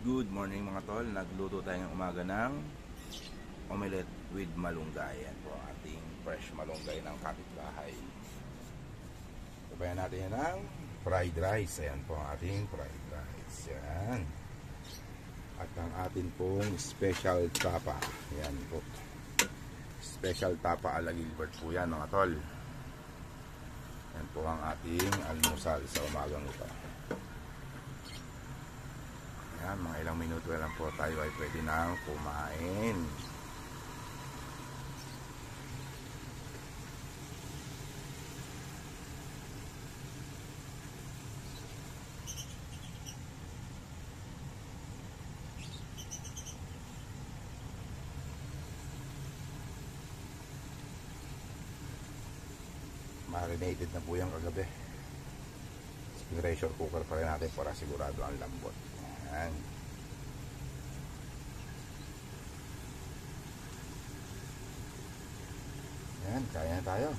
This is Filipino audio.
Good morning mga tol. Nagluto tayo ng umaga ng omelette with malunggay. Yan po ating fresh malunggay ng kapitbahay. Sabayan natin yan ng fried rice. Ayan po ang ating fried rice. Yan. At ang atin pong special tapa. Yan po. Special tapa ala Gilbert po yan mga tol. Yan po ang ating almusal sa umagang ito. Yan, mga ilang minuto lang po tayo ay pwede na kumain. Marinated na po yan kagabi. Pressure cooker pa rin natin para sigurado ang lambot. Yan. Yan, kaya na tayo.